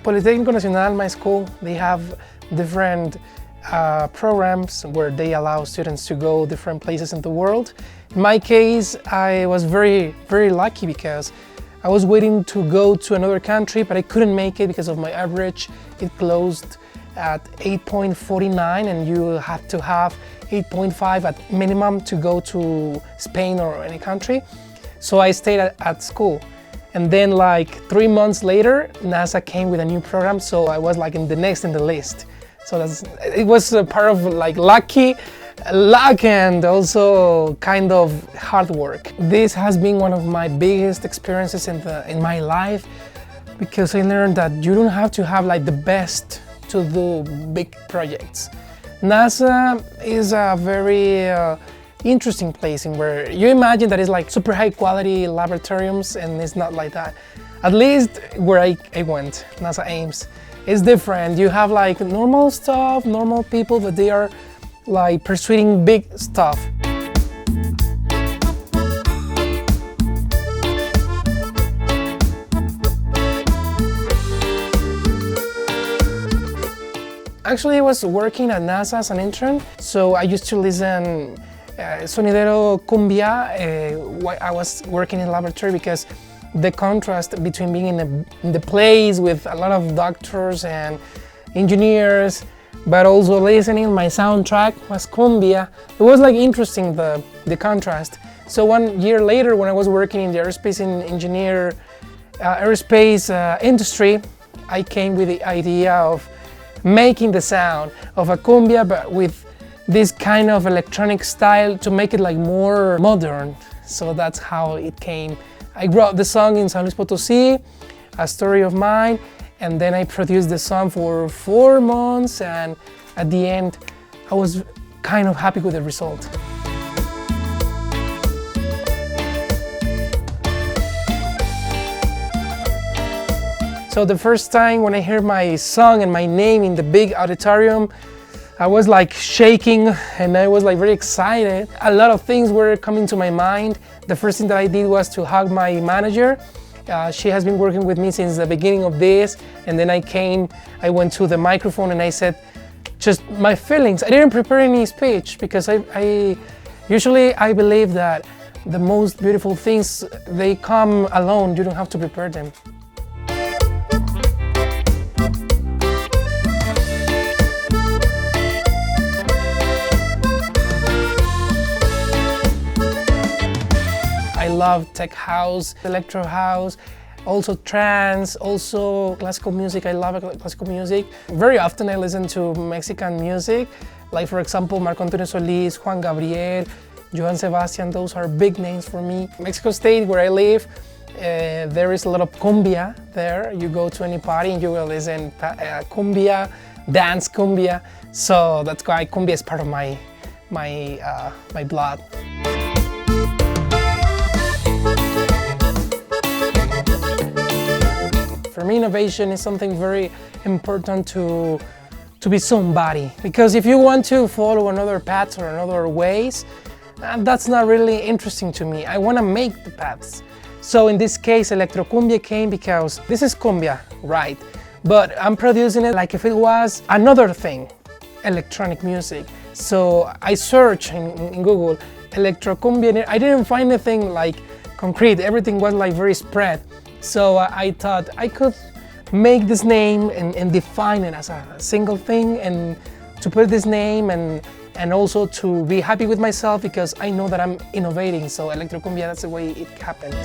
Politécnico Nacional, my school, they have different programs where they allow students to go different places in the world. In my case, I was very lucky because I was waiting to go to another country, but I couldn't make it because of my average. It closed at 8.49 and you have to have 8.5 at minimum to go to Spain or any country. So I stayed at school. And then like 3 months later, NASA came with a new program, so I was like in the next in the list. So it was a part of like luck and also kind of hard work. This has been one of my biggest experiences in my life because I learned that you don't have to have like the best to do big projects. NASA is a very interesting place in where you imagine that it's like super high quality laboratoriums, and it's not like that. At least where I went, NASA Ames, it's different. You have like normal stuff, normal people, but they are like pursuing big stuff. Actually, I was working at NASA as an intern, so I used to listen sonidero cumbia. I was working in laboratory because the contrast between being in the place with a lot of doctors and engineers, but also listening, my soundtrack was cumbia. It was like interesting, the contrast. So 1 year later, when I was working in the aerospace industry, I came with the idea of making the sound of a cumbia, but with this kind of electronic style to make it like more modern. So that's how it came. I wrote the song in San Luis Potosí, a story of mine, and then I produced the song for 4 months, and at the end I was kind of happy with the result. So the first time when I heard my song and my name in the big auditorium, I was like shaking and I was like very excited. A lot of things were coming to my mind. The first thing that I did was to hug my manager. She has been working with me since the beginning of this, and then I went to the microphone and I said just my feelings. I didn't prepare any speech because I usually believe that the most beautiful things, they come alone. You don't have to prepare them. I love tech house, electro house, also trance, also classical music. I love classical music. Very often I listen to Mexican music, like for example Marco Antonio Solís, Juan Gabriel, Johann Sebastian. Those are big names for me. Mexico State, where I live, there is a lot of cumbia there. You go to any party and you will listen cumbia, dance cumbia. So that's why cumbia is part of my blood. For me, innovation is something very important to be somebody. Because if you want to follow another path or another ways, that's not really interesting to me. I want to make the paths. So in this case, Electrocumbia came because this is cumbia, right? But I'm producing it like if it was another thing, electronic music. So I searched in Google, Electrocumbia. I didn't find anything like concrete. Everything was like very spread. So I thought I could make this name and define it as a single thing, and to put this name and also to be happy with myself because I know that I'm innovating. So Electrocumbia, that's the way it happened.